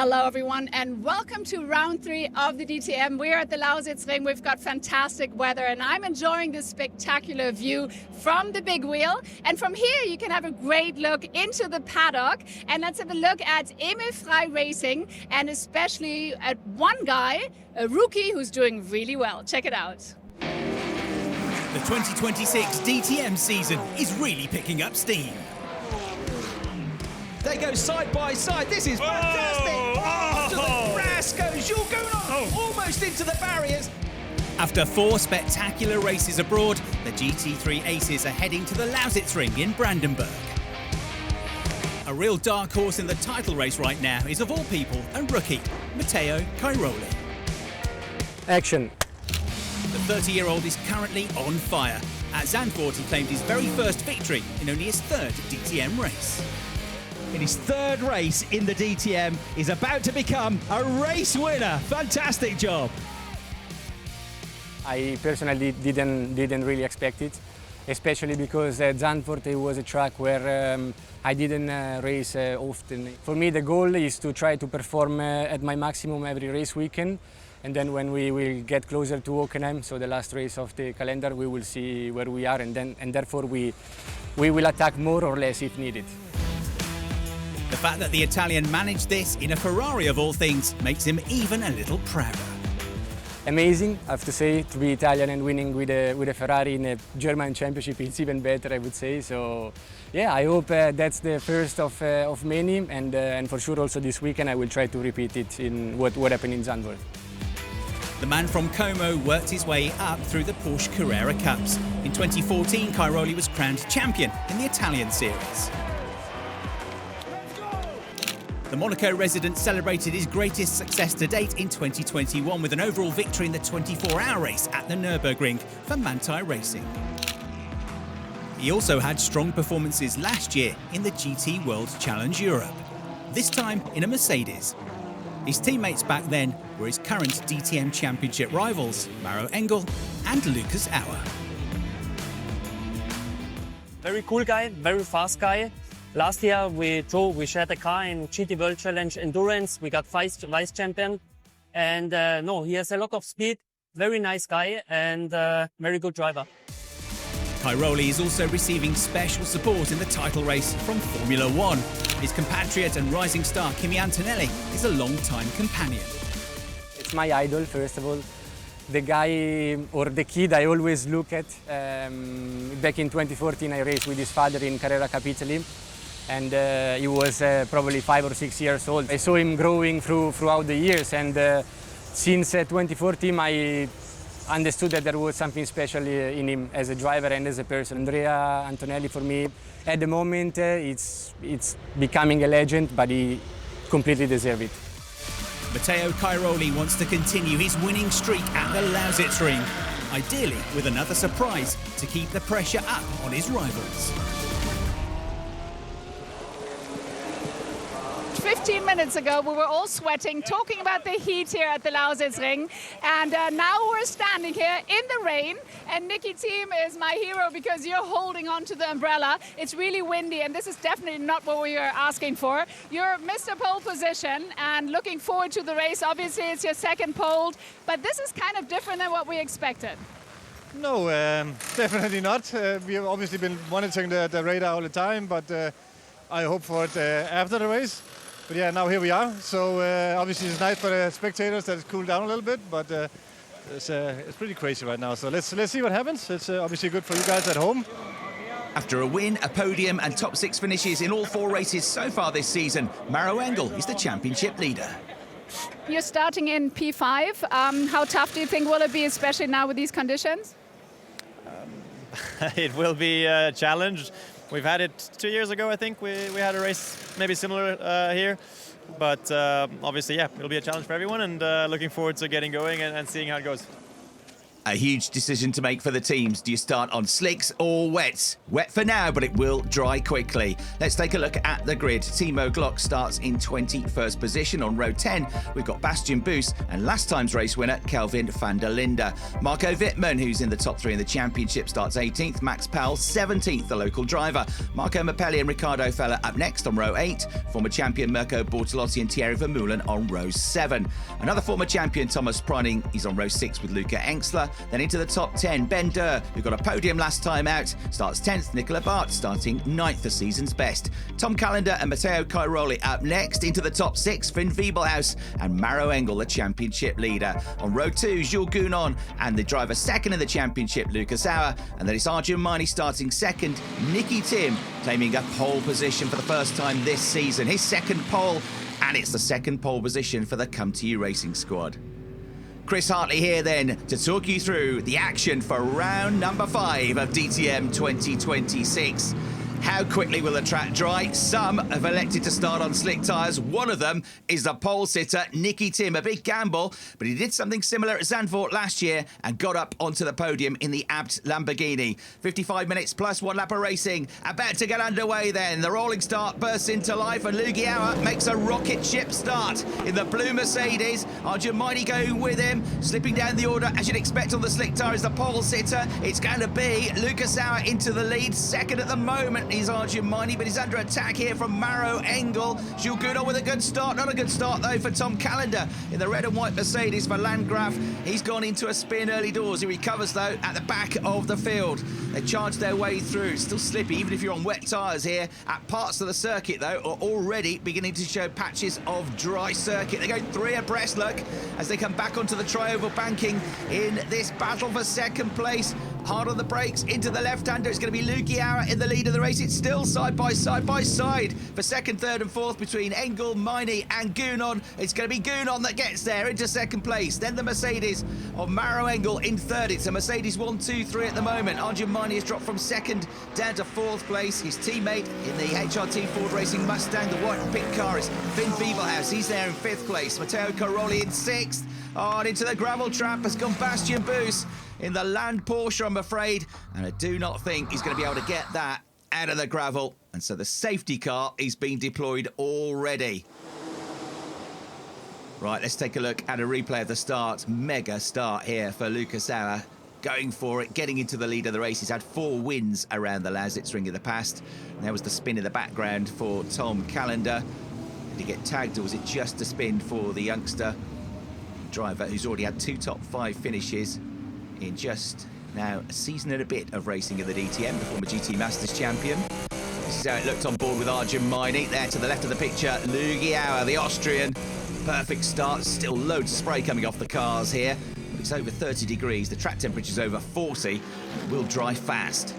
Hello everyone and welcome to round 3 of the DTM. We're at the Lausitzring. We've got fantastic weather and I'm enjoying this spectacular view from the big wheel. And from here you can have a great look into the paddock. And let's have a look at Emil Frey Racing and especially at one guy, a rookie who's doing really well. Check it out. The 2026 DTM season is really picking up steam. They go side by side. This is fantastic. After the brass goes, you're going on almost into the barriers. After 4 spectacular races abroad, the GT3 aces are heading to the Lausitzring in Brandenburg. A real dark horse in the title race right now is, of all people, a rookie, Matteo Cairoli. Action. The 30-year-old is currently on fire. At Zandvoort, he claimed his very first victory in only his 3rd DTM race. In his 3rd race in the DTM, he's about to become a race winner. Fantastic job. I personally didn't really expect it, especially because Zandvoort was a track where I didn't race often. For me, the goal is to try to perform at my maximum every race weekend. And then when we will get closer to Hockenheim, so the last race of the calendar, we will see where we are and therefore we will attack more or less if needed. The fact that the Italian managed this in a Ferrari of all things makes him even a little prouder. Amazing, I have to say, to be Italian and winning with a Ferrari in a German championship, it's even better, I would say. So, yeah, I hope that's the first of many, and for sure also this weekend I will try to repeat it in what happened in Zandvoort. The man from Como worked his way up through the Porsche Carrera Cups. In 2014, Cairoli was crowned champion in the Italian series. The Monaco resident celebrated his greatest success to date in 2021 with an overall victory in the 24-hour race at the Nürburgring for Manthey Racing. He also had strong performances last year in the GT World Challenge Europe, this time in a Mercedes. His teammates back then were his current DTM Championship rivals, Maro Engel and Lucas Auer. Very cool guy, very fast guy. Last year we shared a car in GT World Challenge Endurance. We got vice champion. And no, he has a lot of speed, very nice guy and very good driver. Cairoli is also receiving special support in the title race from Formula 1. His compatriot and rising star Kimi Antonelli is a long-time companion. It's my idol, first of all. The guy or the kid I always look at. Back in 2014 I raced with his father in Carrera Cup Italy. And he was probably 5 or 6 years old. I saw him growing throughout the years, and since 2014 I understood that there was something special in him as a driver and as a person. Andrea Antonelli, for me, at the moment, it's becoming a legend, but he completely deserves it. Matteo Cairoli wants to continue his winning streak at the Lausitzring, ideally with another surprise to keep the pressure up on his rivals. 15 minutes ago, we were all sweating, talking about the heat here at the Lausitzring. And now we're standing here in the rain. And Nicky Thiem is my hero because you're holding on to the umbrella. It's really windy, and this is definitely not what we were asking for. You're Mr. Pole Position and looking forward to the race. Obviously, it's your 2nd pole, but this is kind of different than what we expected. No, definitely not. We have obviously been monitoring the radar all the time, but I hope for it after the race. But yeah, now here we are. So obviously it's nice for the spectators that it's cooled down a little bit, but it's pretty crazy right now. So let's see what happens. It's obviously good for you guys at home. After a win, a podium and top 6 finishes in all 4 races so far this season, Maro Engel is the championship leader. You're starting in P5. How tough do you think will it be, especially now with these conditions? It will be a challenge. We've had it 2 years ago, I think. We had a race maybe similar here. But obviously, yeah, it'll be a challenge for everyone, and looking forward to getting going and seeing how it goes. A huge decision to make for the teams. Do you start on slicks or wets? Wet for now, but it will dry quickly. Let's take a look at the grid. Timo Glock starts in 21st position. On row 10, we've got Bastian Boos and last time's race winner, Kelvin van der Linde. Marco Wittmann, who's in the top 3 in the championship, starts 18th. Max Powell, 17th, the local driver. Marco Mappelli and Ricardo Feller up next on row 8. Former champion Mirko Bortolotti and Thierry Vermeulen on row 7. Another former champion, Thomas Preining, he's on row 6 with Luca Engstler. Then into the top 10, Ben Durr, who got a podium last time out, starts 10th. Nicola Bart starting 9th, the season's best. Tom Callender and Matteo Cairoli up next. Into the top 6, Finn Wiebelhaus and Maro Engel, the championship leader. On row 2, Jules Gounon and the driver second in the championship, Lucas Auer. And then it's Arjun Maini starting second. Nicky Tim claiming a pole position for the first time this season. His second pole, and it's the second pole position for the Come To You Racing squad. Chris Hartley here then to talk you through the action for round number 5 of DTM 2026. How quickly will the track dry? Some have elected to start on slick tyres. One of them is the pole sitter, Nicky Tim. A big gamble, but he did something similar at Zandvoort last year and got up onto the podium in the Abt Lamborghini. 55 minutes plus 1 lap of racing. About to get underway then. The rolling start bursts into life and Luigi Auer makes a rocket ship start in the blue Mercedes. Arjun Maini going with him, slipping down the order as you'd expect on the slick tyre is the pole sitter. It's going to be Lucas Auer into the lead. Second at the moment is Arjun Maini, but he's under attack here from Maro Engel. Jules Gounon with a good start. Not a good start, though, for Tom Callender in the red and white Mercedes for Landgraf. He's gone into a spin early doors. He recovers, though, at the back of the field. They charge their way through. Still slippy, even if you're on wet tyres here. At parts of the circuit, though, are already beginning to show patches of dry circuit. They go 3 abreast, look, as they come back onto the tri-oval banking in this battle for second place. Hard on the brakes, into the left-hander. It's going to be Luigi Auer in the lead of the race. It's still side by side for second, third and fourth between Engel, Maini and Gounon. It's going to be Gounon that gets there into second place. Then the Mercedes of Maro Engel in third. It's a Mercedes 1, 2, 3 at the moment. Arjun Maini has dropped from second down to fourth place. His teammate in the HRT Ford Racing Mustang, the white pit car, is Finn Wiebelhaus. He's there in fifth place. Matteo Cairoli in sixth. On into the gravel trap has gone Bastian Boos in the Land Porsche, I'm afraid. And I do not think he's going to be able to get that out of the gravel. And so the safety car is being deployed already. Right, let's take a look at a replay of the start. Mega start here for Lucas Auer. Going for it, getting into the lead of the race. He's had 4 wins around the Lausitzring in the past. And there was the spin in the background for Tom Callender. Did he get tagged, or was it just a spin for the youngster driver who's already had 2 top 5 finishes in just now a season and a bit of racing in the DTM, the former GT Masters champion. This is how it looked on board with Arjun Maini. There to the left of the picture, Luigi Auer, the Austrian. Perfect start, still loads of spray coming off the cars here. It's over 30 degrees, the track temperature's over 40, and it will dry fast.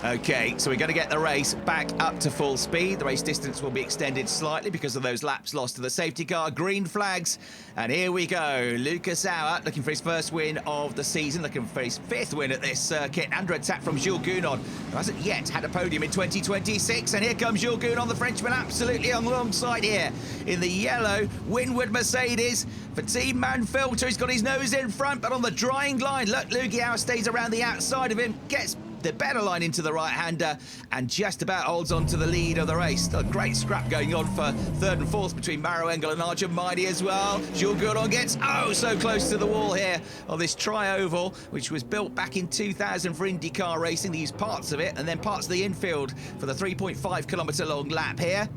Okay, so we're going to get the race back up to full speed. The race distance will be extended slightly because of those laps lost to the safety car. Green flags, and here we go. Lucas Auer looking for his first win of the season, looking for his 5th win at this circuit. Under attack from Jules Gounon, who hasn't yet had a podium in 2026. And here comes Jules Gounon, the Frenchman, absolutely alongside here in the yellow Winward Mercedes for Team Manfilter. He's got his nose in front, but on the drying line, look, Luigi Auer stays around the outside of him, gets the better line into the right-hander and just about holds on to the lead of the race. A great scrap going on for third and fourth between Maro Engel and Arjun Maini as well. Jules Gounon gets so close to the wall here of this tri-oval, which was built back in 2000 for IndyCar racing. They used parts of it and then parts of the infield for the 3.5 kilometre long lap here.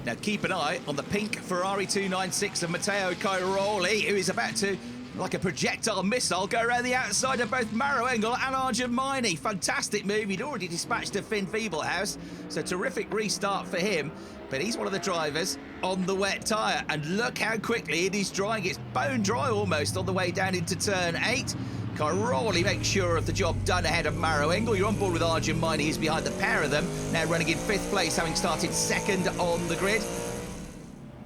Now keep an eye on the pink Ferrari 296 of Matteo Cairoli, who is about to, like a projectile missile, go around the outside of both Maro Engel and Arjun Maini. Fantastic move. He'd already dispatched a Finn Wiebelhaus, so terrific restart for him. But he's one of the drivers on the wet tyre. And look how quickly it is drying. It's bone dry almost on the way down into turn 8. Cairoli makes sure of the job done ahead of Maro Engel. You're on board with Arjun Maini. He's behind the pair of them, now running in 5th place, having started second on the grid.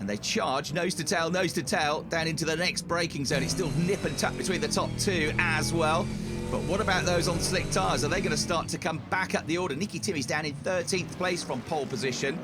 And they charge nose to tail down into the next braking zone. It's still nip and tuck between the top 2 as well. But what about those on slick tyres? Are they going to start to come back up the order? Nicky Tim is down in 13th place from pole position.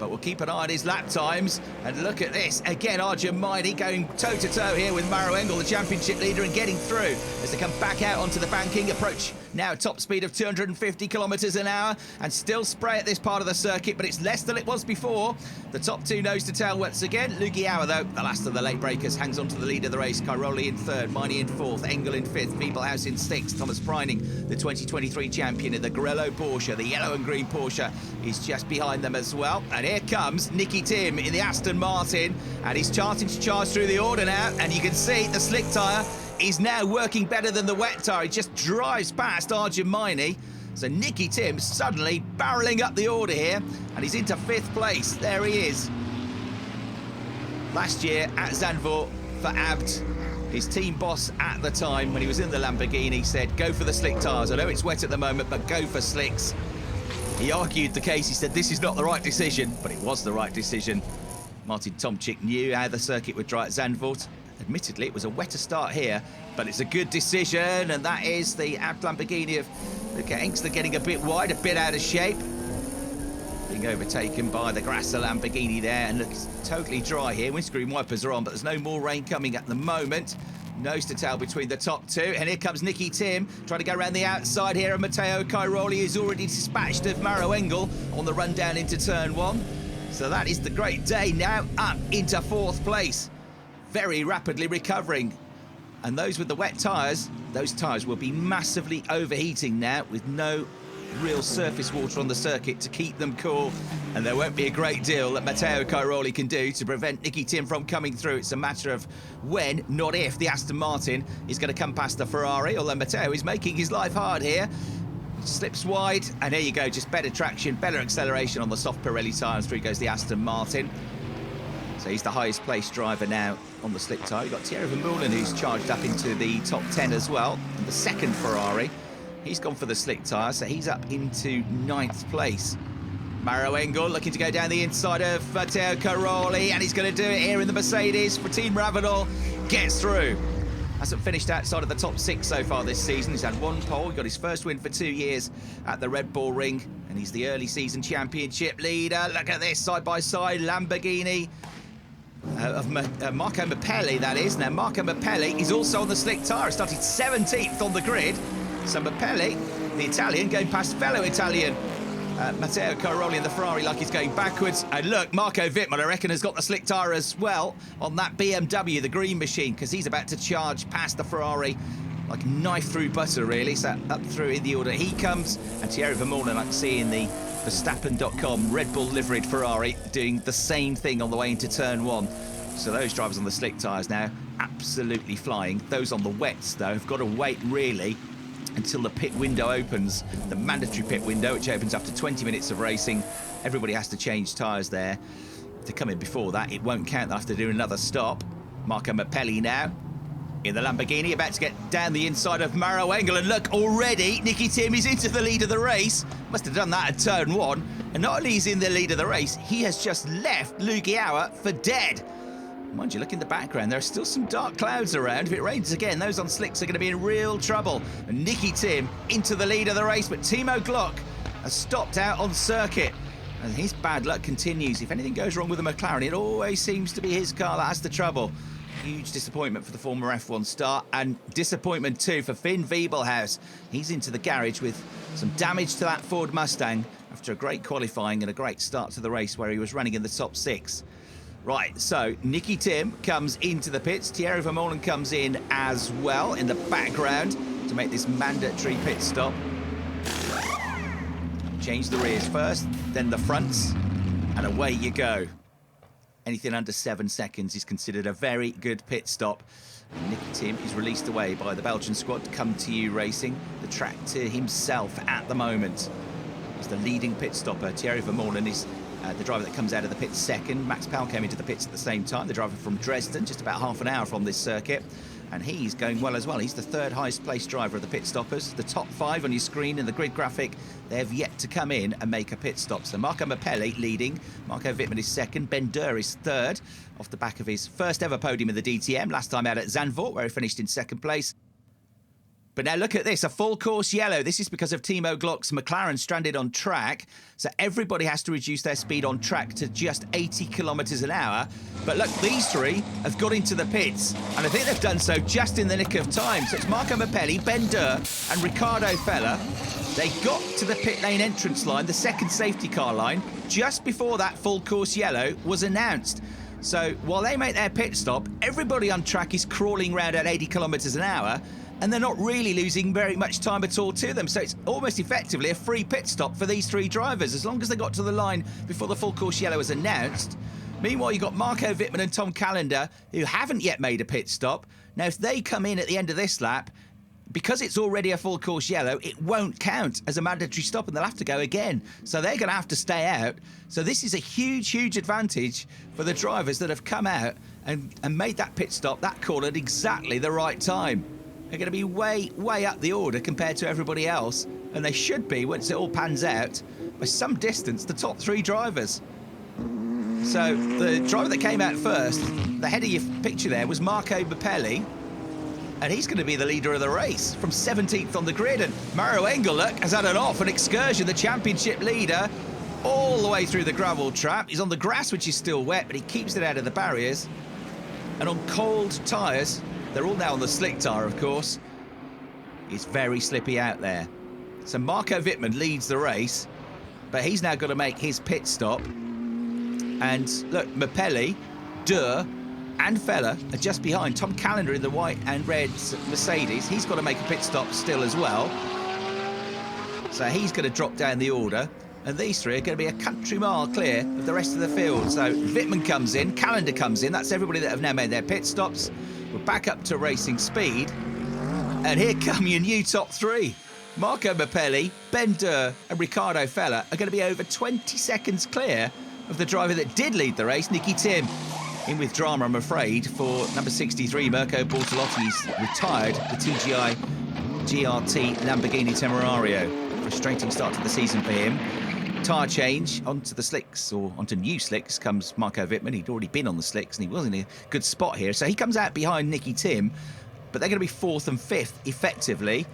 but we'll keep an eye on his lap times. And look at this. Again, Arjun Maini going toe-to-toe here with Maro Engel, the championship leader, and getting through as they come back out onto the banking. Approach now top speed of 250 kilometres an hour, and still spray at this part of the circuit, but it's less than it was before. The top two nose to tail once again. Lugiauer, though, the last of the late breakers, hangs on to the lead of the race. Cairoli in third, Maini in fourth, Engel in fifth, Wiebelhaus in sixth. Thomas Preining, the 2023 champion in the Grello Porsche, the yellow and green Porsche, is just behind them as well. And here comes Nicky Tim in the Aston Martin, and he's starting to charge through the order now, and you can see the slick tyre is now working better than the wet tyre. He just drives past Arjun Maini. So Nicky Tim suddenly barrelling up the order here, and he's into fifth place. There he is. Last year at Zandvoort for Abt, his team boss at the time, when he was in the Lamborghini, said, go for the slick tyres. I know it's wet at the moment, but go for slicks. He argued the case. He said, this is not the right decision, but it was the right decision. Martin Tomczyk knew how the circuit would dry at Zandvoort. Admittedly, it was a wetter start here, but it's a good decision, and that is the Abt Lamborghini of Engstler getting a bit wide, a bit out of shape. Being overtaken by the Grasser Lamborghini there, and looks totally dry here. Windscreen wipers are on, but there's no more rain coming at the moment. Nose to tail between the top two, and here comes Nicky Tim trying to go around the outside here, and Matteo Cairoli is already dispatched of Maro Engel on the run down into turn one. So that is the great day now, up into fourth place. Very rapidly recovering. And those with the wet tyres, those tyres will be massively overheating now with no real surface water on the circuit to keep them cool. And there won't be a great deal that Matteo Cairoli can do to prevent Nicky Tim from coming through. It's a matter of when, not if, the Aston Martin is going to come past the Ferrari, although Matteo is making his life hard here. Slips wide, and there you go, just better traction, better acceleration on the soft Pirelli tyres. Through goes the Aston Martin. So he's the highest placed driver now on the slick tyre. You've got Thierry Vermeulen, who's charged up into the top 10 as well, and the second Ferrari. He's gone for the slick tyre, so he's up into 9th place. Maro Engel looking to go down the inside of Matteo Cairoli, and he's going to do it here in the Mercedes. Martin Ravenel gets through. Hasn't finished outside of the top 6 so far this season. He's had one pole. He got his first win for 2 years at the Red Bull Ring, and he's the early season championship leader. Look at this, side by side, Lamborghini of Marco Mappelli, that is. Now, Marco Mappelli is also on the slick tyre, started 17th on the grid. So Mappelli, the Italian, going past fellow Italian Matteo Cairoli in the Ferrari like he's going backwards. And look, Marco Wittmann, I reckon, has got the slick tyre as well on that BMW, the green machine, because he's about to charge past the Ferrari like a knife through butter, really. So up through in the order he comes. And Thierry Vermeulen, I can see in the Verstappen.com Red Bull liveried Ferrari doing the same thing on the way into turn one. So those drivers on the slick tyres now absolutely flying. Those on the wets, though, have got to wait, really, until the pit window opens, the mandatory pit window, which opens after 20 minutes of racing. Everybody has to change tyres there. If they come in before that, it won't count. They'll have to do another stop. Marco Mappelli now in the Lamborghini, about to get down the inside of Maro Engel. And look, already Nicky Tim is into the lead of the race. Must have done that at turn one. And not only is he in the lead of the race, he has just left Lugiauer for dead. Mind you, look in the background, there are still some dark clouds around. If it rains again, those on slicks are going to be in real trouble. And Nicky Tim into the lead of the race, but Timo Glock has stopped out on circuit. And his bad luck continues. If anything goes wrong with the McLaren, it always seems to be his car that has the trouble. Huge disappointment for the former F1 star, and disappointment too for Finn Wiebelhaus. He's into the garage with some damage to that Ford Mustang after a great qualifying and a great start to the race where he was running in the top 6. Right, so Nicky Tim comes into the pits. Thierry Vermeulen comes in as well in the background to make this mandatory pit stop. Change the rears first, then the fronts, and away you go. Anything under 7 seconds is considered a very good pit stop. And Nicky Tim is released away by the Belgian squad, Come To You Racing, the track to himself at the moment. He's the leading pit stopper. Thierry Vermeulen is the driver that comes out of the pits second. Max Powell came into the pits at the same time, the driver from Dresden, just about half an hour from this circuit. And he's going well as well. He's the third highest placed driver of the pit stoppers. The top 5 on your screen in the grid graphic, they have yet to come in and make a pit stop. So Marco Mappelli leading, Marco Wittmann is second, Ben Durr is third, off the back of his first ever podium in the DTM, last time out at Zandvoort, where he finished in second place. But now look at this, a full course yellow. This is because of Timo Glock's McLaren stranded on track. So everybody has to reduce their speed on track to just 80 kilometres an hour. But look, these three have got into the pits. And I think they've done so just in the nick of time. So it's Marco Mappelli, Ben Durr and Riccardo Fella. They got to the pit lane entrance line, the second safety car line, just before that full course yellow was announced. So while they make their pit stop, everybody on track is crawling around at 80 kilometres an hour. And they're not really losing very much time at all to them. So it's almost effectively a free pit stop for these three drivers, as long as they got to the line before the full course yellow was announced. Meanwhile, you've got Marco Wittmann and Tom Callender, who haven't yet made a pit stop. Now, if they come in at the end of this lap, because it's already a full course yellow, it won't count as a mandatory stop and they'll have to go again. So they're going to have to stay out. So this is a huge, huge advantage for the drivers that have come out and made that pit stop, that call at exactly the right time. They're going to be way, way up the order compared to everybody else. And they should be, once it all pans out, by some distance, the top three drivers. So the driver that came out first, the head of your picture there, was Marco Mappelli. And he's going to be the leader of the race from 17th on the grid. And Mario Engel, look, has had an excursion, the championship leader, all the way through the gravel trap. He's on the grass, which is still wet, but he keeps it out of the barriers. And on cold tyres, they're all now on the slick tyre, of course. It's very slippy out there. So Marco Wittmann leads the race, but he's now got to make his pit stop. And look, Mappelli, Durr and Fella are just behind. Tom Callender in the white and red Mercedes. He's got to make a pit stop still as well. So he's going to drop down the order. And these three are going to be a country mile clear of the rest of the field. So Wittmann comes in, Callender comes in. That's everybody that have now made their pit stops. We're back up to racing speed. And here come your new top three. Marco Mappelli, Ben Durr and Riccardo Fella are going to be over 20 seconds clear of the driver that did lead the race, Nicky Tim. In with drama, I'm afraid, for number 63, Mirko Bortolotti's retired the TGI GRT Lamborghini Temerario. Frustrating start to the season for him. Tyre change onto the slicks, or onto new slicks, comes Marco Wittmann. He'd already been on the slicks and he was in a good spot here. So he comes out behind Nicky Tim, but they're going to be 4th and 5th effectively.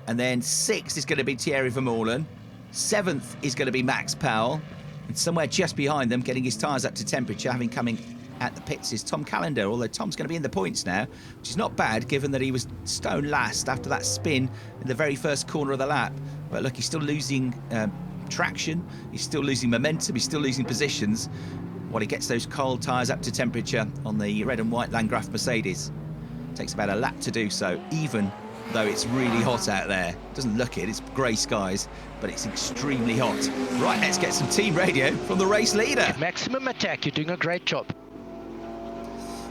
And then 6th is going to be Thierry Vermeulen. 7th is going to be Max Powell. And somewhere just behind them, getting his tyres up to temperature, having coming at the pits, is Tom Callender, although Tom's going to be in the points now, which is not bad given that he was stone last after that spin in the very first corner of the lap. But look, he's still losing traction, he's still losing momentum, he's still losing positions while he gets those cold tyres up to temperature on the red and white Landgraf Mercedes. It takes about a lap to do so, even though it's really hot out there. Doesn't look it, it's grey skies, but it's extremely hot. Right, let's get some team radio from the race leader. Maximum attack, you're doing a great job.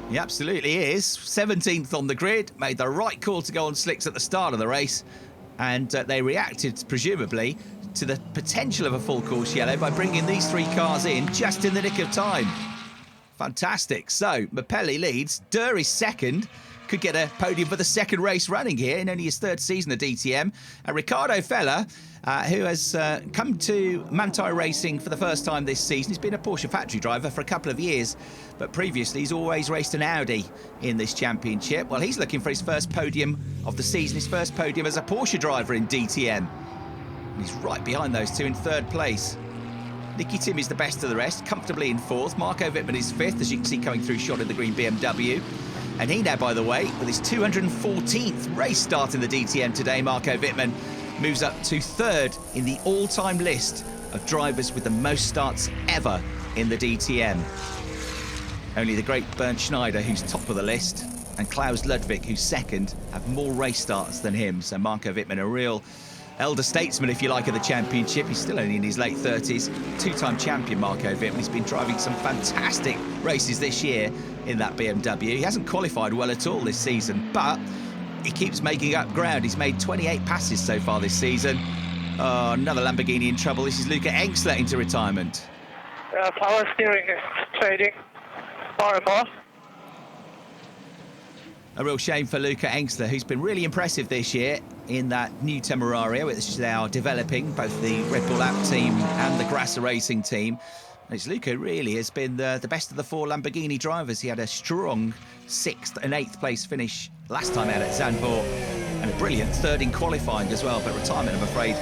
He absolutely is. 17th on the grid, made the right call to go on slicks at the start of the race, and they reacted, presumably, to the potential of a full course yellow by bringing these three cars in just in the nick of time. Fantastic. So, Mappelli leads, Durr is second, could get a podium for the second race running here in only his third season of DTM. And Riccardo Fella, who has come to Manthey Racing for the first time this season. He's been a Porsche factory driver for a couple of years, but previously he's always raced an Audi in this championship. Well, he's looking for his first podium of the season, his first podium as a Porsche driver in DTM. And he's right behind those two in third place. Nicky Tim is the best of the rest, comfortably in 4th. Marco Wittmann is 5th, as you can see coming through shot in the green BMW. And he now, by the way, with his 214th race start in the DTM today, Marco Wittmann moves up to 3rd in the all-time list of drivers with the most starts ever in the DTM. Only the great Bernd Schneider, who's top of the list, and Klaus Ludwig, who's 2nd, have more race starts than him. So Marco Wittmann, a real elder statesman, if you like, of the championship. He's still only in his late 30s. Two-time champion, Marco Wittmann. He's been driving some fantastic races this year in that BMW. He hasn't qualified well at all this season, but he keeps making up ground. He's made 28 passes so far this season. Oh, another Lamborghini in trouble. This is Luca Engstler into retirement. Power steering is fading more and more. A real shame for Luca Engstler, who's been really impressive this year in that new Temerario, which they are developing, both the Red Bull App team and the Grasser Racing team. It's Luca really has been the best of the 4 Lamborghini drivers. He had a strong 6th and 8th place finish last time out at Zandvoort. And a brilliant third in qualifying as well, but retirement, I'm afraid,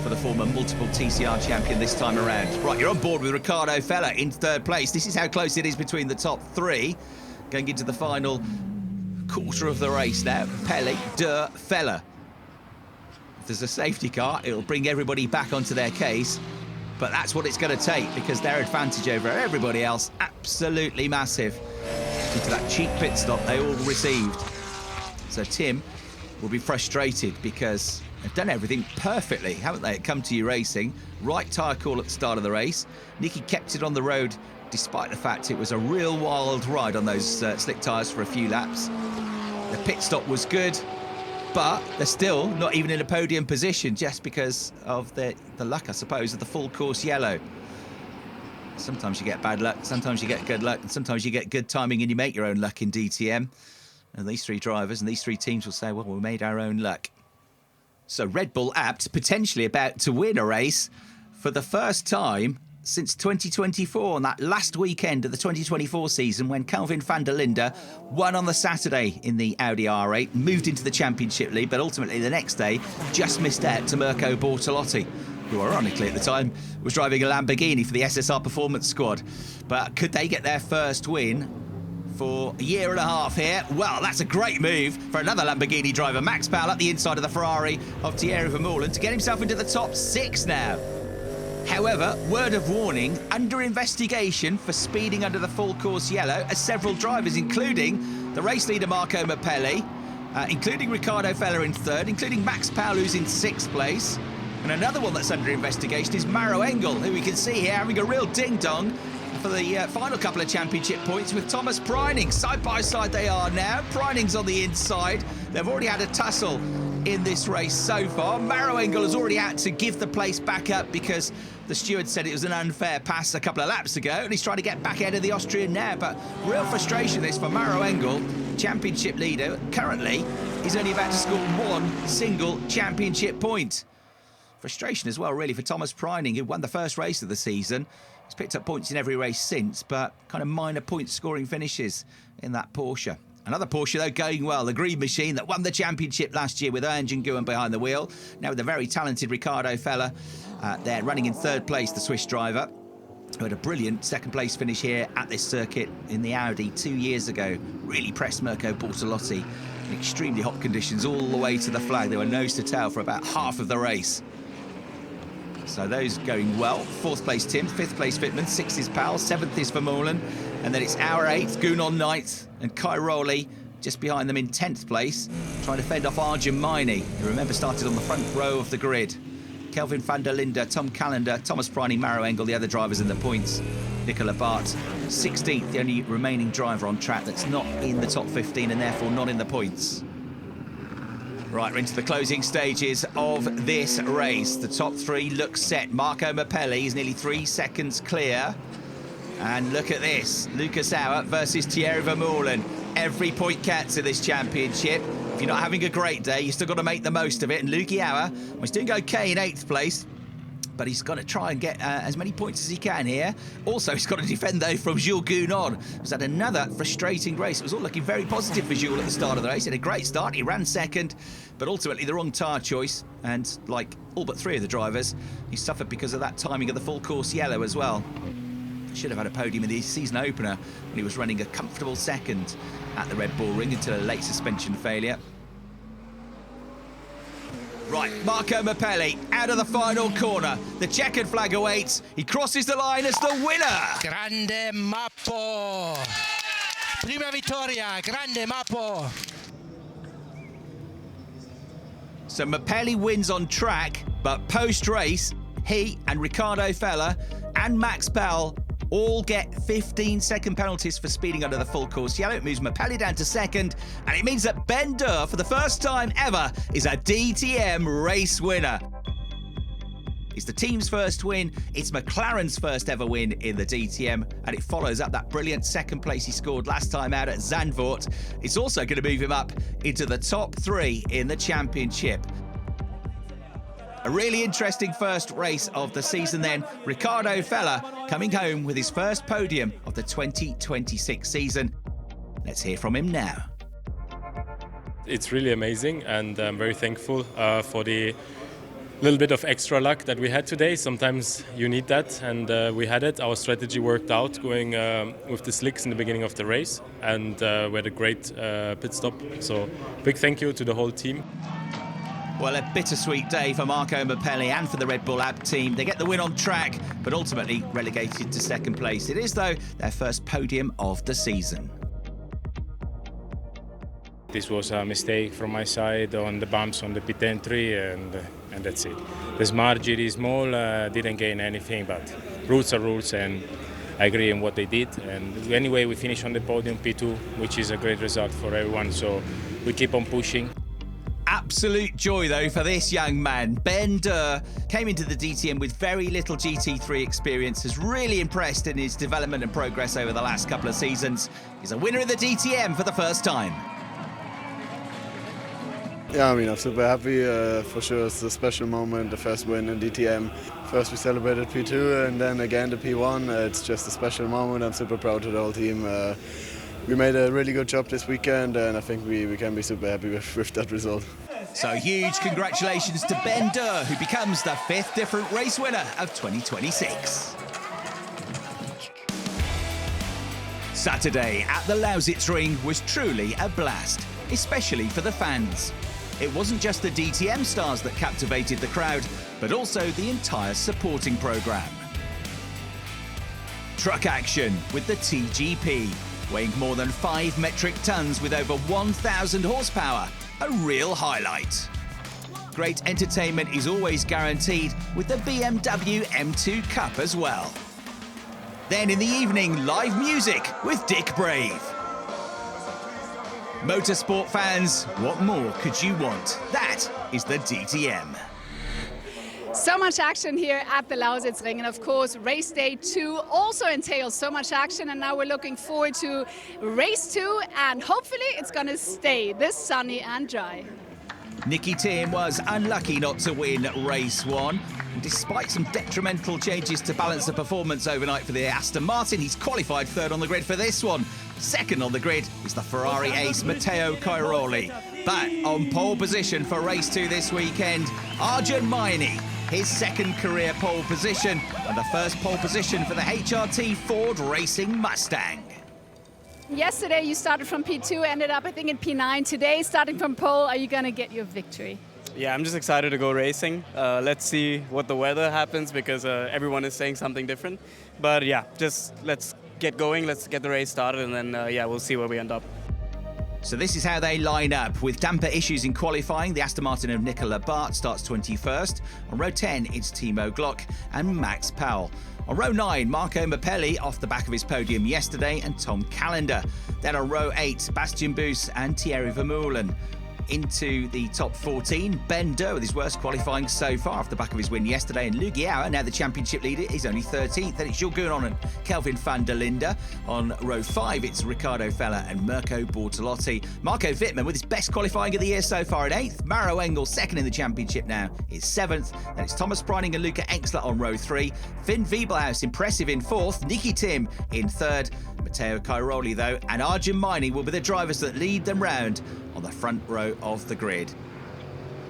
for the former multiple TCR champion this time around. Right, you're on board with Ricardo Feller in third place. This is how close it is between the top three. Going into the final quarter of the race now. Pelli, De, Feller. If there's a safety car, it'll bring everybody back onto their case. But that's what it's going to take, because their advantage over everybody else, absolutely massive. Due to that cheap pit stop they all received. So Tim will be frustrated because they've done everything perfectly, haven't they, at Come To You Racing? Right tyre call at the start of the race. Nicky kept it on the road despite the fact it was a real wild ride on those slick tyres for a few laps. The pit stop was good, but they're still not even in a podium position just because of the luck, I suppose, of the full course yellow. Sometimes you get bad luck, sometimes you get good luck, and sometimes you get good timing and you make your own luck in DTM. And these three drivers and these three teams will say, well, we made our own luck. So Red Bull apt, potentially about to win a race for the first time since 2024, on that last weekend of the 2024 season when Kelvin van der Linde won on the Saturday in the Audi R8, moved into the championship lead, but ultimately the next day just missed out to Mirko Bortolotti, who ironically at the time was driving a Lamborghini for the SSR Performance Squad. But could they get their first win for a year and a half here? Well, that's a great move for another Lamborghini driver, Max Powell, at the inside of the Ferrari of Thierry Vermeulen to get himself into the top 6 now. However, word of warning, under investigation for speeding under the full course yellow are several drivers, including the race leader Marco Mappelli, including Ricardo Feller in 3rd, including Max Powell, who's in 6th place. And another one that's under investigation is Maro Engel, who we can see here having a real ding-dong for the final couple of championship points with Thomas Preining. Side by side they are now. Preining's on the inside. They've already had a tussle in this race so far. Maro Engel has already had to give the place back up because the steward said it was an unfair pass a couple of laps ago, and he's trying to get back ahead of the Austrian now. But real frustration this for Maro Engel, championship leader. Currently, he's only about to score one single championship point. Frustration as well, really, for Thomas Preining, who won the first race of the season. He's picked up points in every race since, but kind of minor point-scoring finishes in that Porsche. Another Porsche, though, going well. The Green Machine that won the championship last year with Ernst Nguyen behind the wheel. Now with the very talented Ricardo Feller there, running in 3rd place, the Swiss driver, who had a brilliant 2nd place finish here at this circuit in the Audi 2 years ago. Really pressed Mirko Bortolotti in extremely hot conditions all the way to the flag. They were nose to tail for about half of the race. So those going well. 4th place Tim, 5th place Fitman, 6th is Powell, 7th is Vermeulen, and then it's our 8th, Gunon 9th, and Kai Rowley just behind them in 10th place, trying to fend off Arjun Maini, who remember started on the front row of the grid. Kelvin van der Linde, Tom Callender, Thomas Preining, Maro Engel, the other drivers in the points. Nicola Bart, 16th, the only remaining driver on track that's not in the top 15 and therefore not in the points. Right, we're into the closing stages of this race. The top 3 look set. Marco Mappelli is nearly 3 seconds clear. And look at this. Lucas Auer versus Thierry Vermeulen. Every point counts in this championship. If you're not having a great day, you've still got to make the most of it. And Luki Auer was doing okay in 8th place, but he's got to try and get as many points as he can here. Also, he's got to defend, though, from Jules Gounon. Was that another frustrating race? It was all looking very positive for Jules at the start of the race. He had a great start. He ran 2nd, but ultimately the wrong tyre choice. And like all but 3 of the drivers, he suffered because of that timing of the full course yellow as well. Should have had a podium in the season opener when he was running a comfortable 2nd at the Red Bull Ring until a late suspension failure. Right, Marco Mappelli out of the final corner. The checkered flag awaits. He crosses the line as the winner. Grande Mappo. Prima vittoria, grande Mappo. So Mappelli wins on track, but post-race, he and Ricardo Feller and Max Powell all get 15-second penalties for speeding under the full course yellow. It moves Mappelli down to 2nd, and it means that Ben Durr, for the first time ever, is a DTM race winner. It's the team's first win, it's McLaren's first ever win in the DTM, and it follows up that brilliant 2nd place he scored last time out at Zandvoort. It's also going to move him up into the top 3 in the championship. A really interesting first race of the season then. Ricardo Feller coming home with his first podium of the 2026 season. Let's hear from him now. it's really amazing, and I'm very thankful for the little bit of extra luck that we had today. Sometimes you need that, and we had it. Our strategy worked out, going with the slicks in the beginning of the race, and we had a great pit stop. So big thank you to the whole team. Well, a bittersweet day for Marco Mappelli and for the Red Bull AB team. They get the win on track, but ultimately relegated to second place. It is, though, their first podium of the season. This was a mistake from my side on the bumps on the pit entry, and that's it. The smudge is small, didn't gain anything, but rules are rules, and I agree on what they did. And anyway, we finished on the podium, P2, which is a great result for everyone, so we keep on pushing. Absolute joy, though, for this young man. Ben Durr came into the DTM with very little GT3 experience, has really impressed in his development and progress over the last couple of seasons. He's a winner in the DTM for the first time. Yeah, I mean, I'm super happy. For sure, it's a special moment, the first win in DTM. First we celebrated P2 and then again the P1. It's just a special moment. I'm super proud of the whole team. We made a really good job this weekend, and I think we can be super happy with that result. So huge congratulations to Ben Durr, who becomes the 5th different race winner of 2026. Saturday at the Lausitzring was truly a blast, especially for the fans. It wasn't just the DTM stars that captivated the crowd, but also the entire supporting programme. Truck action with the TGP, weighing more than 5 metric tons with over 1,000 horsepower, a real highlight. Great entertainment is always guaranteed with the BMW M2 Cup as well. Then in the evening, live music with Dick Brave. Motorsport fans, what more could you want? That is the DTM. So much action here at the Lausitzring, and of course race day 2 also entails so much action, and now we're looking forward to race 2, and hopefully it's going to stay this sunny and dry. Nicky Tim was unlucky not to win race 1. And despite some detrimental changes to balance the performance overnight for the Aston Martin, he's qualified 3rd on the grid for this one. 2nd on the grid is the Ferrari ace Matteo Cairoli. But on pole position for race 2 this weekend, Arjun Maini, his 2nd career pole position, and the 1st pole position for the HRT Ford Racing Mustang. Yesterday you started from P2, ended up I think in P9. Today, starting from pole, are you going to get your victory? Yeah, I'm just excited to go racing. Let's see what the weather happens, because everyone is saying something different. But yeah, just let's get going, let's get the race started, and then yeah, we'll see where we end up. So this is how they line up. With damper issues in qualifying, the Aston Martin of Nicola Bart starts 21st. On row 10, it's Timo Glock and Max Powell. On row 9, Marco Mappelli off the back of his podium yesterday, and Tom Callender. Then on row 8, Bastian Buus and Thierry Vermeulen. Into the top 14, Ben Durr with his worst qualifying so far off the back of his win yesterday, and Luigi Auer, now the championship leader, is only 13th. Then it's Jules Gounon and Kelvin van der Linde. On row 5, it's Riccardo Feller and Mirko Bortolotti. Marco Wittmann with his best qualifying of the year so far at 8th. Maro Engel, 2nd in the championship now, is 7th. Then it's Thomas Preining and Luca Exler on row 3. Finn Wiebelhaus impressive in 4th. Nicky Tim in 3rd. Matteo Cairoli, though, and Arjun Maini will be the drivers that lead them round on the front row of the grid.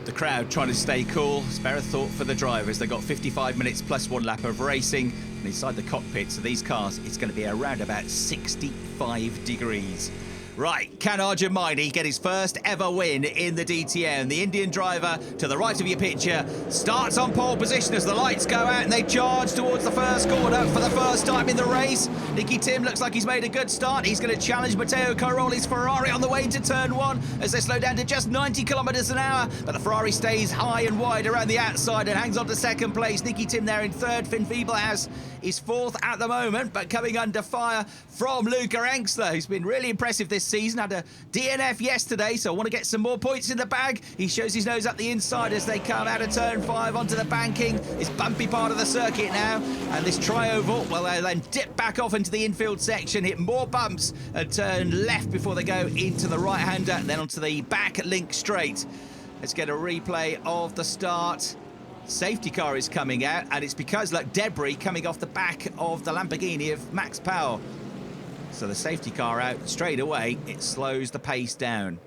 The crowd trying to stay cool. Spare a thought for the drivers. They've got 55 minutes plus 1 lap of racing, and inside the cockpits of these cars, it's going to be around about 65 degrees. Right, can Arjun Maini get his first ever win in the DTM? The Indian driver to the right of your picture starts on pole position as the lights go out and they charge towards the first corner for the first time in the race. Nicky Tim looks like he's made a good start. He's going to challenge Matteo Cairoli's Ferrari on the way into turn 1 as they slow down to just 90 kilometres an hour. But the Ferrari stays high and wide around the outside and hangs on to 2nd place. Nicky Tim there in 3rd. Finn Wiebelhaus is 4th at the moment, but coming under fire from Luca Exler, who's been really impressive this season. Had a DNF yesterday, so I want to get some more points in the bag. He shows his nose up the inside as they come out of turn 5 onto the banking. This bumpy part of the circuit now, and this tri-oval, well, they then dip back off into the infield section, hit more bumps and turn left before they go into the right-hander, and then onto the back link straight. Let's get a replay of the start. Safety car is coming out, and it's because, look, debris coming off the back of the Lamborghini of Max Powell. So the safety car out straight away, it slows the pace down.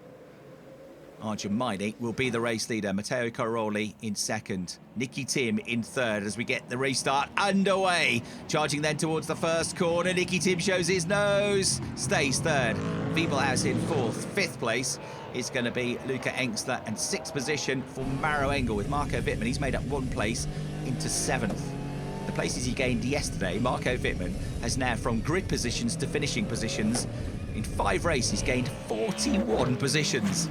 Arjun Maini will be the race leader. Matteo Cairoli in second. Nicky Tim in third as we get the restart underway. Charging then towards the first corner. Nicky Tim shows his nose. Stays third. Wiebelhaus in fourth. Fifth place is going to be Luca Engstler. And sixth position for Maro Engel with Marco Wittmann. He's made up one place into seventh. The places he gained yesterday, Marco Wittmann has now from grid positions to finishing positions. In 5 races, gained 41 positions.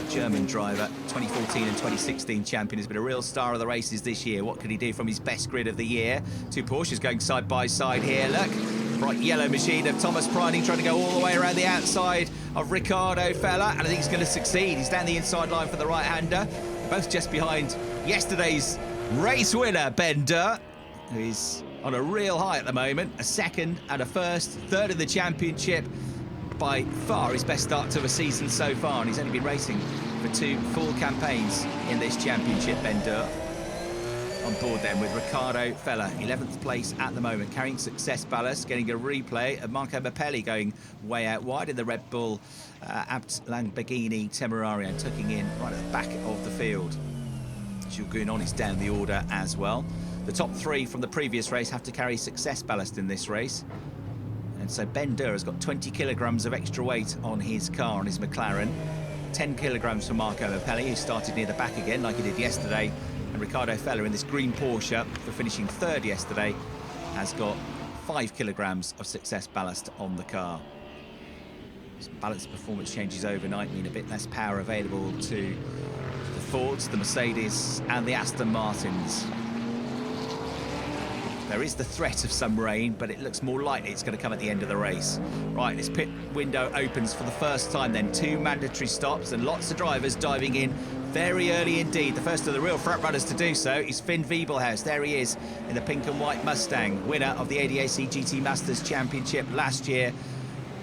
German driver, 2014 and 2016 champion, has been a real star of the races this year. What could he do from his best grid of the year? 2 Porsches going side by side here. Look, bright yellow machine of Thomas Preining trying to go all the way around the outside of Ricardo Feller, and I think he's going to succeed. He's down the inside line for the right-hander, both just behind yesterday's race winner, Ben Durr, who is on a real high at the moment. A second and a first, third in the championship. By far his best start to a season so far, and he's only been racing for 2 full campaigns in this championship, Ben Durr. On board then with Ricardo Feller, 11th place at the moment, carrying success ballast, getting a replay of Marco Mappelli going way out wide in the Red Bull Abt Lamborghini Temerario, and tucking in right at the back of the field. Jules Gounon is down the order as well. The top 3 from the previous race have to carry success ballast in this race. And so Ben Durr has got 20 kilograms of extra weight on his car, on his McLaren. 10 kilograms for Marco Mappelli, who started near the back again like he did yesterday. And Ricardo Feller in this green Porsche, for finishing third yesterday, has got 5 kilograms of success ballast on the car. Some balance performance changes overnight mean a bit less power available to the Fords, the Mercedes and the Aston Martins. There is the threat of some rain, but it looks more likely it's going to come at the end of the race. Right, this pit window opens for the first time then. 2 mandatory stops and lots of drivers diving in very early indeed. The first of the real front runners to do so is Finn Wiebelhaus. There he is in the pink and white Mustang, winner of the ADAC GT Masters Championship last year.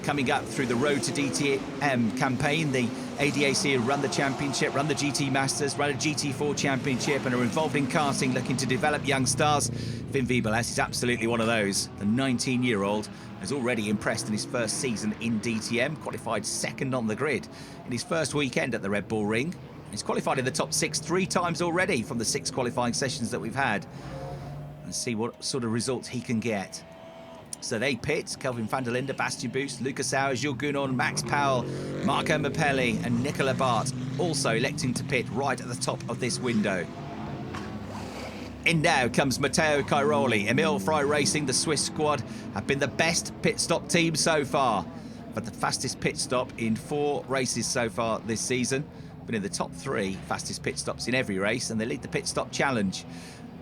Coming up through the Road to DTM campaign, the ADAC have run the championship, run the GT Masters, run a GT4 championship, and are involved in karting, looking to develop young stars. Finn Wiebelhaus is absolutely one of those. The 19-year-old has already impressed in his first season in DTM, qualified second on the grid in his first weekend at the Red Bull Ring. He's qualified in the top 6 3 times already from the 6 qualifying sessions that we've had. Let's see what sort of results he can get. So they pit: Kelvin van der Linde, Bastian Boost, Lucas Sauer, Jules Gounon, Max Powell, Marco Mappelli and Nicola Bart also electing to pit right at the top of this window. In now comes Matteo Cairoli. Emil Frey Racing, the Swiss squad, have been the best pit stop team so far, but the fastest pit stop in 4 races so far this season. Been in the top 3 fastest pit stops in every race, and they lead the pit stop challenge.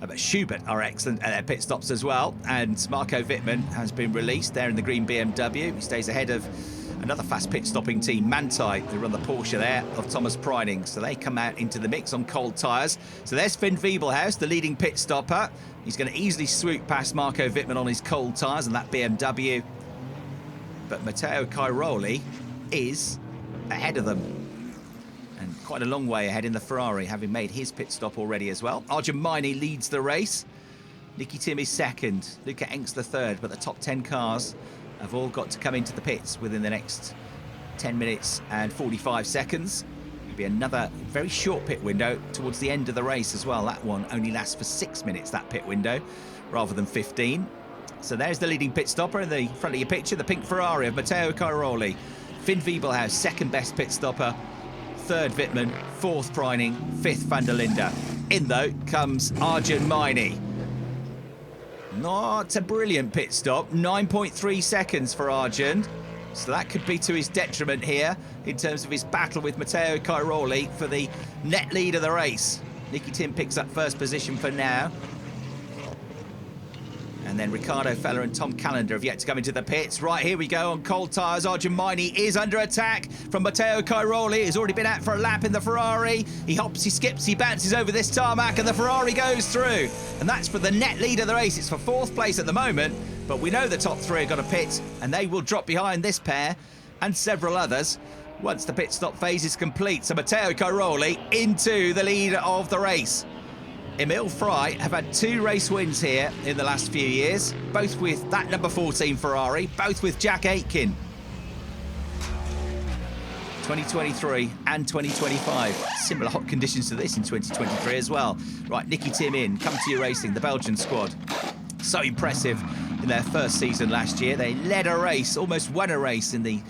But Schubert are excellent at their pit stops as well, and Marco Wittmann has been released there in the green BMW. He stays ahead of another fast pit stopping team, Manthey, who run the Porsche there of Thomas Preining. So they come out into the mix on cold tyres. So there's Finn Wiebelhaus, the leading pit stopper. He's going to easily swoop past Marco Wittmann on his cold tyres and that BMW. But Matteo Cairoli is ahead of them, and quite a long way ahead in the Ferrari, having made his pit stop already as well. Arjun Maini leads the race. Nicky Tim is second. Luca Engstler third, but the top 10 cars have all got to come into the pits within the next 10 minutes and 45 seconds. It'll be another very short pit window towards the end of the race as well. That one only lasts for 6 minutes, that pit window, rather than 15. So there's the leading pit stopper in the front of your picture, the pink Ferrari of Matteo Cairoli. Finn Wiebelhaus, second best pit stopper. Third Wittmann, fourth Preining, fifth van der Linde. In though comes Arjun Maini. Not a brilliant pit stop, 9.3 seconds for Arjun. So that could be to his detriment here in terms of his battle with Matteo Cairoli for the net lead of the race. Nicky Tim picks up first position for now. And then Ricardo Feller and Tom Callender have yet to come into the pits. Right, here we go on cold tyres. Arjun Maini is under attack from Matteo Cairoli. He's already been out for a lap in the Ferrari. He hops, he skips, he bounces over this tarmac, and the Ferrari goes through. And that's for the net lead of the race. It's for 4th place at the moment, but we know the top 3 are going to pit, and they will drop behind this pair and several others once the pit stop phase is complete. So Matteo Cairoli into the lead of the race. Emil Frey have had 2 race wins here in the last few years, both with that number 14 Ferrari, both with Jack Aitken. 2023 and 2025. Similar hot conditions to this in 2023 as well. Right, Nicky Tim in, Come To You Racing, the Belgian squad. So impressive in their first season last year. They led a race, almost won a race in the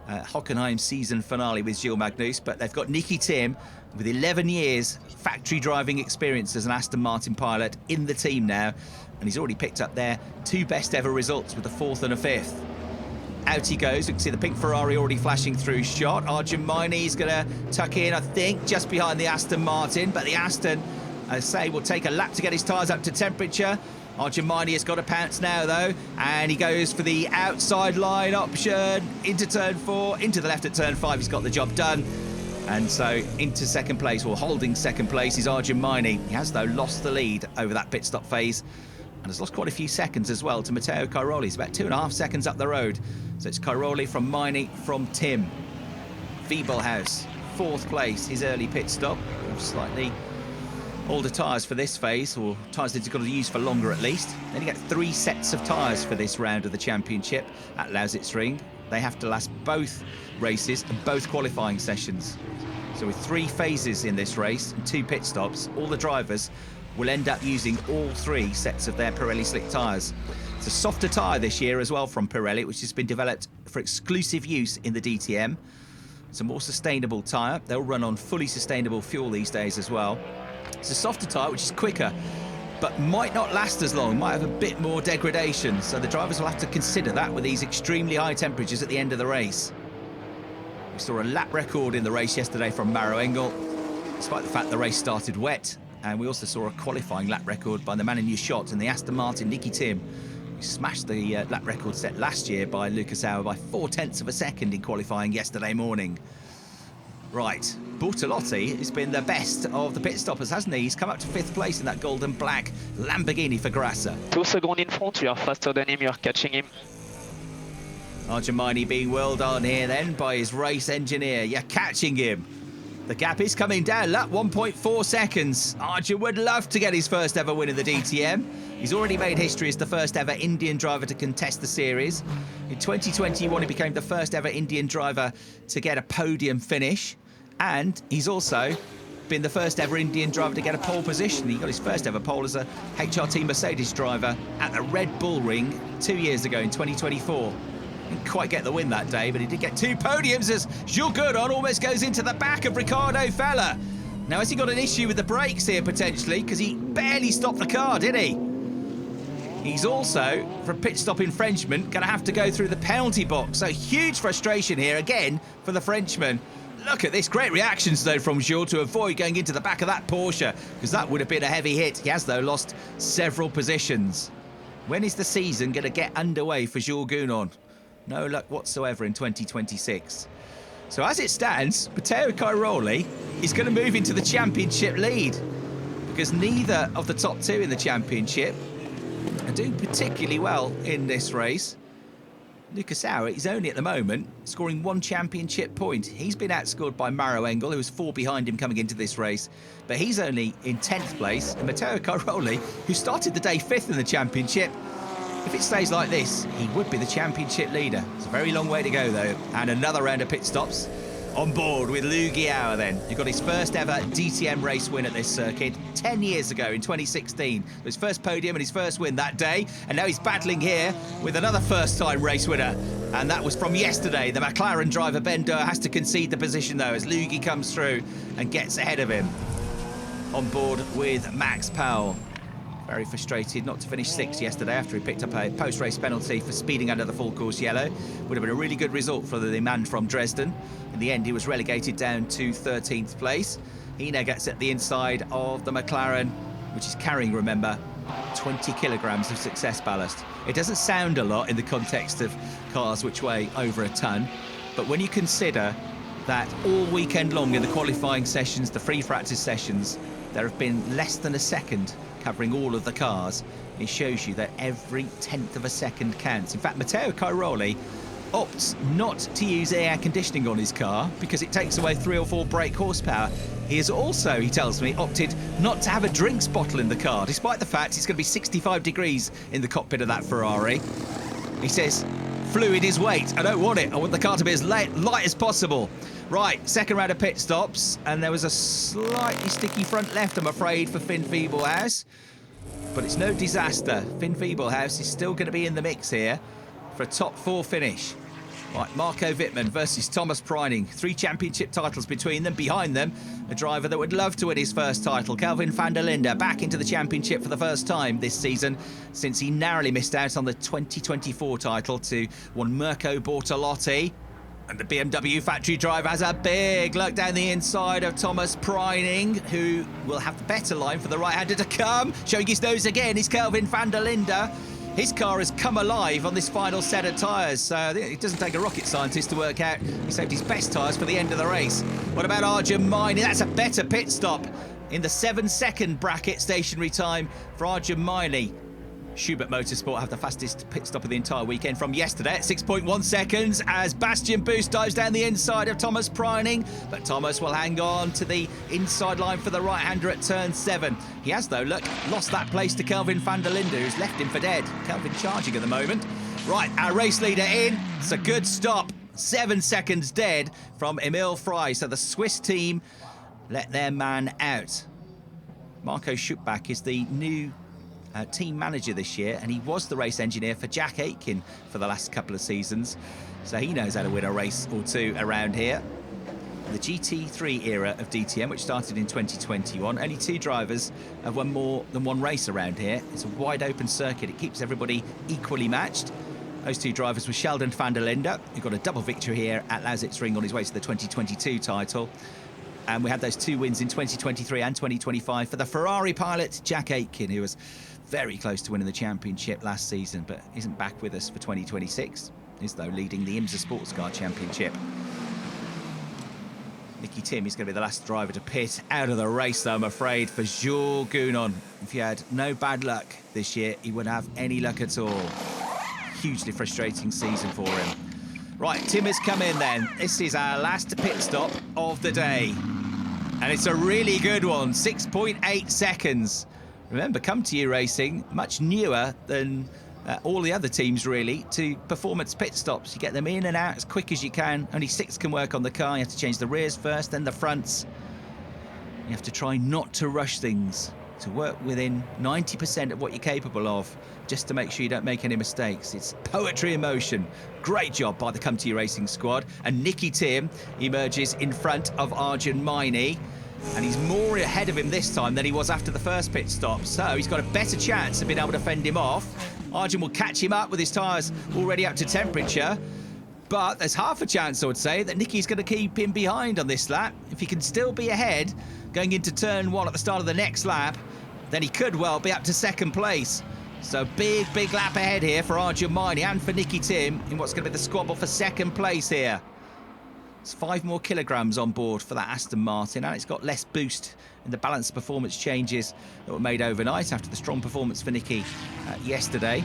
Hockenheim season finale with Gilles Magnus, but they've got Nicky Tim with 11 years factory driving experience as an Aston Martin pilot in the team now, and he's already picked up their 2 best ever results with a 4th and a 5th. Out he goes. We can see the pink Ferrari already flashing through shot. Arjun Maini is going to tuck in, I think, just behind the Aston Martin, but the Aston, I say, will take a lap to get his tyres up to temperature. Arjun Maini has got a pounce now, though, and he goes for the outside line option into turn 4, into the left at turn 5. He's got the job done. And so into second place, or holding second place, is Arjun Maini. He has, though, lost the lead over that pit stop phase and has lost quite a few seconds as well to Matteo Cairoli. He's about 2.5 seconds up the road. So it's Cairoli from Maini from Tim. Wiebelhaus, 4th place, his early pit stop. Slightly older tyres for this phase, or tyres that he's got to use for longer at least. Then you get 3 sets of tyres for this round of the championship at Lausitzring. They have to last both races and both qualifying sessions. So with 3 phases in this race and 2 pit stops, all the drivers will end up using all 3 sets of their Pirelli slick tyres. It's a softer tyre this year as well from Pirelli, which has been developed for exclusive use in the DTM. It's a more sustainable tyre. They'll run on fully sustainable fuel these days as well. It's a softer tyre, which is quicker, but might not last as long, might have a bit more degradation. So the drivers will have to consider that with these extremely high temperatures at the end of the race. We saw a lap record in the race yesterday from Maro Engel, despite the fact the race started wet. And we also saw a qualifying lap record by the man in your shot in the Aston Martin, Nicky Tim. He smashed the lap record set last year by Lucas Auer by 0.4 of a second in qualifying yesterday morning. Right, Bortolotti has been the best of the pit stoppers, hasn't he? He's come up to 5th place in that golden black Lamborghini for Grassa. 2 seconds in front, you are faster than him, you are catching him. Arjun Maini being whirled on here then by his race engineer. You're catching him. The gap is coming down, lap 1.4 seconds. Arjun would love to get his first ever win in the DTM. He's already made history as the first ever Indian driver to contest the series. In 2021, he became the first ever Indian driver to get a podium finish. And he's also been the first ever Indian driver to get a pole position. He got his first ever pole as a HRT Mercedes driver at the Red Bull Ring 2 years ago in 2024. Didn't quite get the win that day, but he did get 2 podiums as Jules Goudon almost goes into the back of Ricardo Feller. Now, has he got an issue with the brakes here, potentially? Because he barely stopped the car, did he? He's also, for a pit stop infringement, going to have to go through the penalty box. So huge frustration here, again, for the Frenchman. Look at this, great reactions, though, from Jules to avoid going into the back of that Porsche, because that would have been a heavy hit. He has, though, lost several positions. When is the season going to get underway for Jules Goudon? No luck whatsoever in 2026. So as it stands, Matteo Cairoli is going to move into the championship lead, because neither of the top 2 in the championship are doing particularly well in this race. Lucas Auer is only at the moment scoring 1 championship point. He's been outscored by Maro Engel, who was 4 behind him coming into this race, but he's only in 10th place. And Matteo Cairoli, who started the day 5th in the championship, if it stays like this, he would be the championship leader. It's a very long way to go, though. And another round of pit stops on board with Luigi Auer, then. He got his first ever DTM race win at this circuit 10 years ago in 2016. His first podium and his first win that day. And now he's battling here with another first-time race winner. And that was from yesterday. The McLaren driver, Ben Durr, has to concede the position, though, as Luigi comes through and gets ahead of him. On board with Max Powell. Very frustrated not to finish 6th yesterday after he picked up a post-race penalty for speeding under the full course yellow. Would have been a really good result for the man from Dresden. In the end, he was relegated down to 13th place. He now gets at the inside of the McLaren, which is carrying, remember, 20 kilograms of success ballast. It doesn't sound a lot in the context of cars which weigh over a ton, but when you consider that all weekend long in the qualifying sessions, the free practice sessions, there have been less than a second covering all of the cars. It shows you that every 10th of a second counts. In fact, Matteo Cairoli opts not to use air conditioning on his car because it takes away 3 or 4 brake horsepower. He has also, he tells me, opted not to have a drinks bottle in the car, despite the fact it's going to be 65 degrees in the cockpit of that Ferrari. He says, fluid is weight. I don't want it. I want the car to be as light as possible. Right, second round of pit stops, and there was a slightly sticky front left, I'm afraid, for Finn Feeblehouse. But it's no disaster. Finn Feeblehouse is still going to be in the mix here for a top 4 finish. Right, Marco Wittmann versus Thomas Preining. 3 championship titles between them. Behind them, a driver that would love to win his first title, Kelvin van der Linde, back into the championship for the first time this season since he narrowly missed out on the 2024 title to one Mirko Bortolotti. And the BMW factory driver has a big look down the inside of Thomas Preining, who will have the better line for the right-hander to come. Showing his nose again is Kelvin van der Linde. His car has come alive on this final set of tyres, so it doesn't take a rocket scientist to work out he saved his best tyres for the end of the race. What about Arjun Maini? That's a better pit stop in the 7-second bracket stationary time for Arjun Maini. Schubert Motorsport have the fastest pit stop of the entire weekend from yesterday at 6.1 seconds as Bastian Boost dives down the inside of Thomas Preining, but Thomas will hang on to the inside line for the right-hander at turn 7. He has, though, look, lost that place to Kelvin van der Linde, who's left him for dead. Kelvin charging at the moment. Right, our race leader in. It's a good stop. 7 seconds dead from Emil Frey, so the Swiss team let their man out. Marco Schuppach is the new team manager this year, and he was the race engineer for Jack Aitken for the last couple of seasons, so he knows how to win a race or two around here. The GT3 era of DTM, which started in 2021, only 2 drivers have won more than 1 race around here. It's a wide open circuit, it keeps everybody equally matched. Those 2 drivers were Sheldon van der Linde, who got a double victory here at Lausitzring on his way to the 2022 title. And we had those 2 wins in 2023 and 2025 for the Ferrari pilot Jack Aitken, who was very close to winning the championship last season, but isn't back with us for 2026. Is, though, leading the IMSA Sports Car Championship. Nicky Tim is going to be the last driver to pit out of the race, though, I'm afraid, for Jules Gounon. If he had no bad luck this year, he wouldn't have any luck at all. Hugely frustrating season for him. Right, Tim has come in then. This is our last pit stop of the day. And it's a really good one, 6.8 seconds. Remember, Come To You Racing, much newer than all the other teams, really, to performance pit stops. You get them in and out as quick as you can. Only 6 can work on the car. You have to change the rears first, then the fronts. You have to try not to rush things, to work within 90% of what you're capable of, just to make sure you don't make any mistakes. It's poetry in motion. Great job by the Come To You Racing squad. And Nicky Tim emerges in front of Arjun Maini. And he's more ahead of him this time than he was after the first pit stop. So he's got a better chance of being able to fend him off. Arjun will catch him up with his tyres already up to temperature. But there's half a chance, I would say, that Nicky's going to keep him behind on this lap. If he can still be ahead going into turn 1 at the start of the next lap, then he could well be up to 2nd place. So big lap ahead here for Arjun Maini and for Nicky Tim in what's going to be the squabble for 2nd place here. It's 5 more kilograms on board for that Aston Martin, and it's got less boost in the balance of performance changes that were made overnight after the strong performance for Nicky yesterday.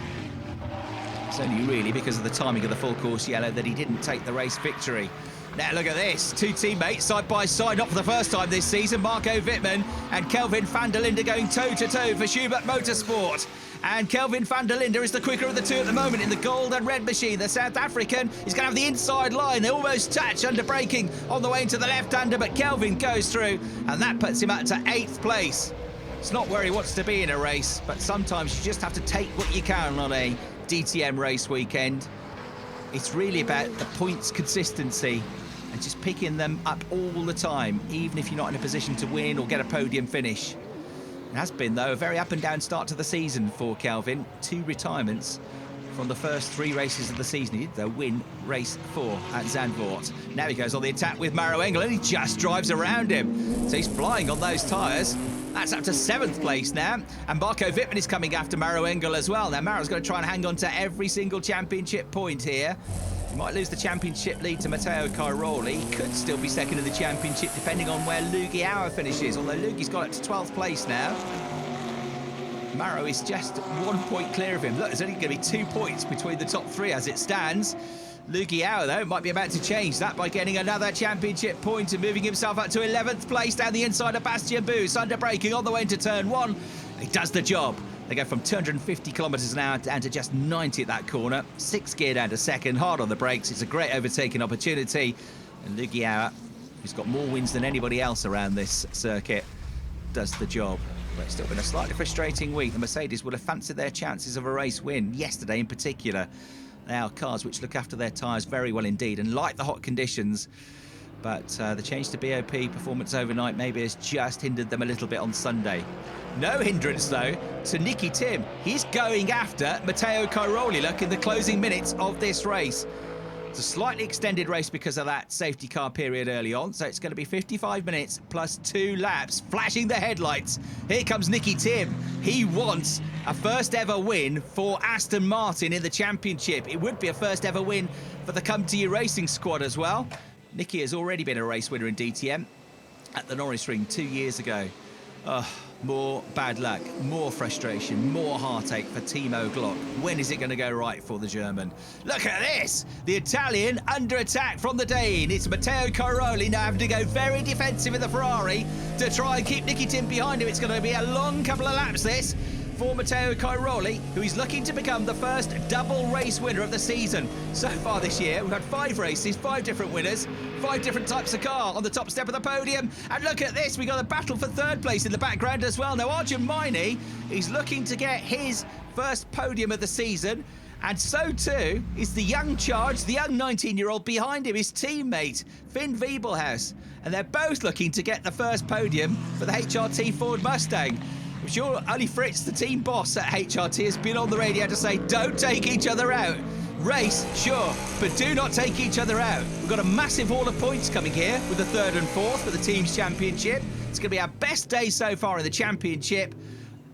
It's only really because of the timing of the full course yellow that he didn't take the race victory. Now look at this, 2 teammates side by side, not for the first time this season. Marco Wittmann and Kelvin van der Linde going toe-to-toe for Schubert Motorsport. And Kelvin van der Linde is the quicker of the 2 at the moment in the gold and red machine. The South African is going to have the inside line. They almost touch under braking on the way into the left-hander, but Kelvin goes through, and that puts him up to 8th place. It's not where he wants to be in a race, but sometimes you just have to take what you can on a DTM race weekend. It's really about the points consistency and just picking them up all the time, even if you're not in a position to win or get a podium finish. It has been, though, a very up and down start to the season for Kelvin. 2 retirements from the first 3 races of the season. He did, though, win race 4 at Zandvoort. Now he goes on the attack with Maro Engel, and he just drives around him. So he's flying on those tyres. That's up to 7th place now. And Marco Wittmann is coming after Maro Engel as well. Now, Maro's going to try and hang on to every single championship point here. He might lose the championship lead to Matteo Cairoli. He could still be 2nd in the championship, depending on where Luigi Auer finishes, although Luigi's got up to 12th place now. Maro is just 1 point clear of him. Look, there's only going to be 2 points between the top 3 as it stands. Luigi Auer, though, might be about to change that by getting another championship point and moving himself up to 11th place down the inside of Bastian Boost, under braking on the way into turn 1. He does the job. They go from 250 kilometres an hour down to just 90 at that corner. 6th gear down to 2nd, hard on the brakes. It's a great overtaking opportunity. And Luigi Auer who's got more wins than anybody else around this circuit, does the job. But it's still been a slightly frustrating week. The Mercedes would have fancied their chances of a race win yesterday in particular. They are cars which look after their tyres very well indeed and like the hot conditions. But the change to BOP performance overnight maybe has just hindered them a little bit on Sunday. No hindrance, though, to Nicky Tim. He's going after Matteo Cairoli, look, in the closing minutes of this race. It's a slightly extended race because of that safety car period early on, so it's going to be 55 minutes plus 2 laps, flashing the headlights. Here comes Nicky Tim. He wants a first ever win for Aston Martin in the championship. It would be a first ever win for the Come To You Racing squad as well. Nicky has already been a race winner in DTM at the Lausitzring 2 years ago. More bad luck, more frustration, more heartache for Timo Glock. When is it going to go right for the German? Look at this! The Italian under attack from the Dane. It's Matteo Cairoli now having to go very defensive in the Ferrari to try and keep Nicky Tim behind him. It's going to be a long couple of laps, this, for Matteo Cairoli, who is looking to become the first double race winner of the season. So far this year, we've had 5 races, 5 different winners, 5 different types of car on the top step of the podium. And look at this, we got a battle for 3rd place in the background as well. Now, Arjun Maini is looking to get his first podium of the season. And so too is the young charge, the young 19-year-old behind him, his teammate, Finn Wiebelhaus. And they're both looking to get the first podium for the HRT Ford Mustang. I'm sure Ali Fritz, the team boss at HRT, has been on the radio to say, don't take each other out. Race, sure, but do not take each other out. We've got a massive haul of points coming here with the 3rd and 4th for the team's championship. It's going to be our best day so far in the championship,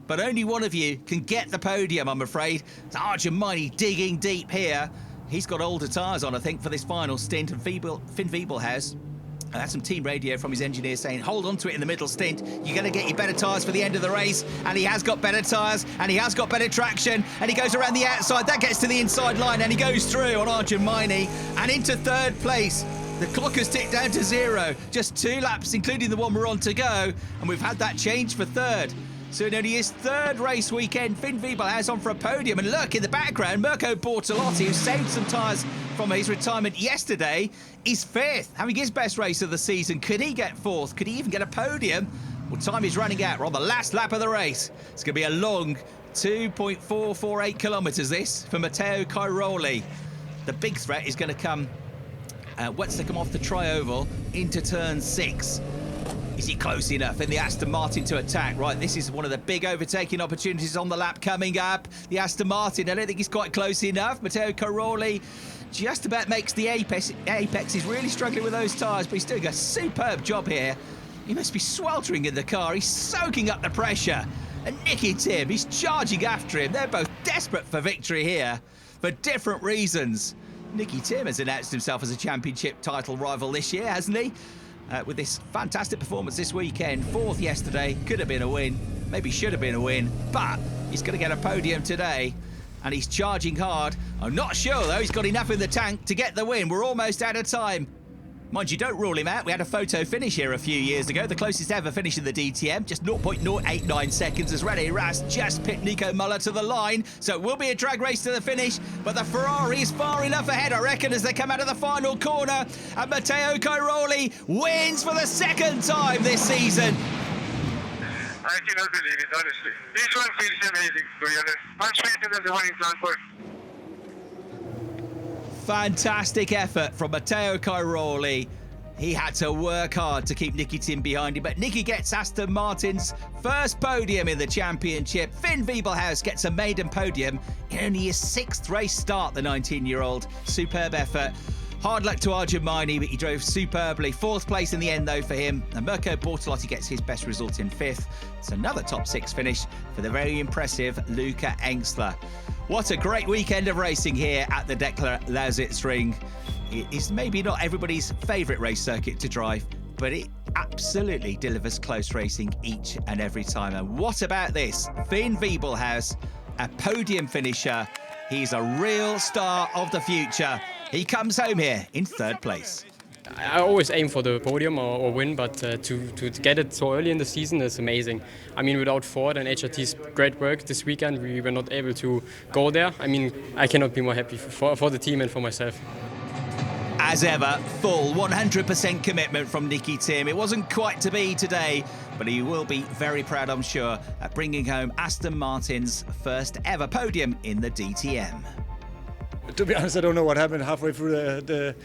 but only one of you can get the podium, I'm afraid. It's Arjun Maini digging deep here. He's got older tyres on, I think, for this final stint, and Finn Wiebelhaus had some team radio from his engineer saying, hold on to it in the middle stint. You're going to get your better tyres for the end of the race. And he has got better tyres, and he has got better traction, and he goes around the outside. That gets to the inside line, and he goes through on Arjun Maini and into 3rd place. The clock has ticked down to 0. Just 2 laps, including the one we're on to go, and we've had that change for 3rd. So in only his 3rd race weekend, Finn Wiebelhaus on for a podium. And look, in the background, Mirko Bortolotti, who saved some tyres from his retirement yesterday, is 5th, having his best race of the season. Could he get 4th? Could he even get a podium? Well, time is running out. We're on the last lap of the race. It's going to be a long 2.448 kilometres, this, for Matteo Cairoli. The big threat is going to come once they come off the tri-oval into turn 6. Is he close enough in the Aston Martin to attack? Right, this is one of the big overtaking opportunities on the lap coming up. The Aston Martin, I don't think he's quite close enough. Matteo Cairoli just about makes the apex. He's really struggling with those tyres, but he's doing a superb job here. He must be sweltering in the car. He's soaking up the pressure. And Nicky Tim, he's charging after him. They're both desperate for victory here for different reasons. Nicky Tim has announced himself as a championship title rival this year, hasn't he? With this fantastic performance this weekend. 4th yesterday, could have been a win, maybe should have been a win, but he's going to get a podium today, and he's charging hard. I'm not sure, though, he's got enough in the tank to get the win. We're almost out of time. Mind you, don't rule him out. We had a photo finish here a few years ago, the closest ever finish in the DTM, just 0.089 seconds as René Rast just picked Nico Müller to the line. So it will be a drag race to the finish, but the Ferrari is far enough ahead, I reckon, as they come out of the final corner. And Matteo Cairoli wins for the 2nd time this season. I cannot believe it, honestly. This one feels amazing, to be honest. Much better than the one in Frankfurt. Fantastic effort from Matteo Cairoli. He had to work hard to keep Nicky Tim behind him, but Nicky gets Aston Martin's first podium in the championship. Finn Wiebelhaus gets a maiden podium in only his 6th race start, the 19-year-old. Superb effort. Hard luck to Arjun Maini, but he drove superbly. 4th place in the end, though, for him. And Mirko Bortolotti gets his best result in 5th. It's another top 6 finish for the very impressive Luca Engstler. What a great weekend of racing here at the DTM Lausitzring. It is maybe not everybody's favourite race circuit to drive, but it absolutely delivers close racing each and every time. And what about this? Finn Wiebelhaus, a podium finisher. He's a real star of the future. He comes home here in 3rd place. I always aim for the podium or win, but to get it so early in the season is amazing. I mean, without Ford and HRT's great work this weekend, we were not able to go there. I mean, I cannot be more happy for the team and for myself. As ever, full 100% commitment from Nicky Tim. It wasn't quite to be today, but he will be very proud, I'm sure, at bringing home Aston Martin's first ever podium in the DTM. To be honest, I don't know what happened halfway through the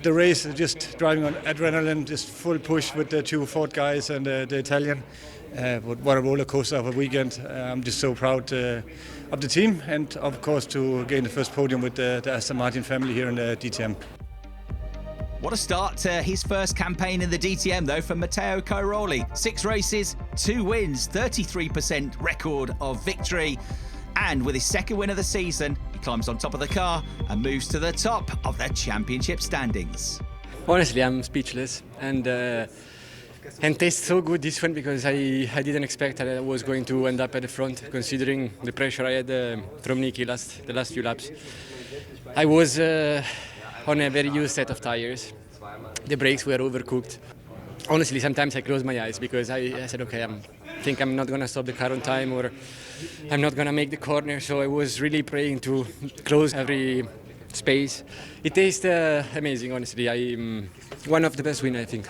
race. Just driving on adrenaline, just full push with the two Ford guys and the Italian. What a roller coaster of a weekend. I'm just so proud of the team and, of course, to gain the first podium with the Aston Martin family here in the DTM. What a start to his first campaign in the DTM, though, for Matteo Cairoli. 6 races, 2 wins, 33% record of victory. And with his second win of the season, he climbs on top of the car and moves to the top of the championship standings. Honestly, I'm speechless, and tastes so good this one, because I didn't expect that I was going to end up at the front, considering the pressure I had from Nicky the last few laps. I was on a very used set of tires. The brakes were overcooked. Honestly, sometimes I close my eyes because I said, okay, I think I'm not going to stop the car on time, or I'm not going to make the corner. So I was really praying to close every space. It tastes amazing, honestly. I'm one of the best winners, I think.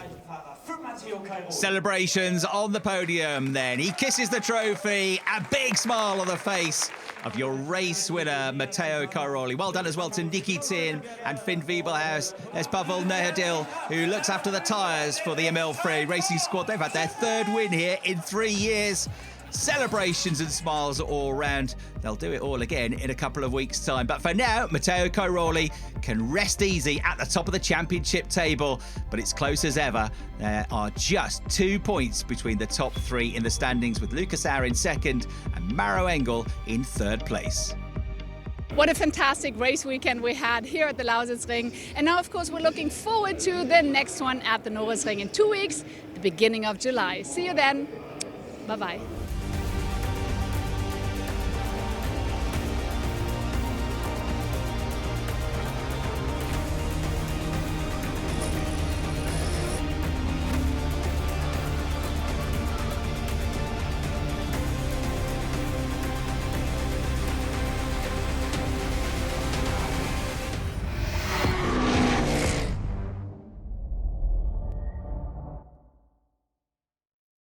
Celebrations on the podium then. He kisses the trophy, a big smile on the face of your race winner, Matteo Cairoli. Well done as well to Nicky Tim and Finn Wiebelhaus. There's Pavel Nehedil, who looks after the tyres for the ML3 Racing Squad. They've had their 3rd win here in 3 years. Celebrations and smiles all round. They'll do it all again in a couple of weeks' time. But for now, Matteo Cairoli can rest easy at the top of the championship table. But it's close as ever. There are just 2 points between the top 3 in the standings, with Lucas Auer in 2nd and Maro Engel in 3rd place. What a fantastic race weekend we had here at the Lausitzring. And now, of course, we're looking forward to the next one at the Nürburgring in 2 weeks, the beginning of July. See you then. Bye-bye.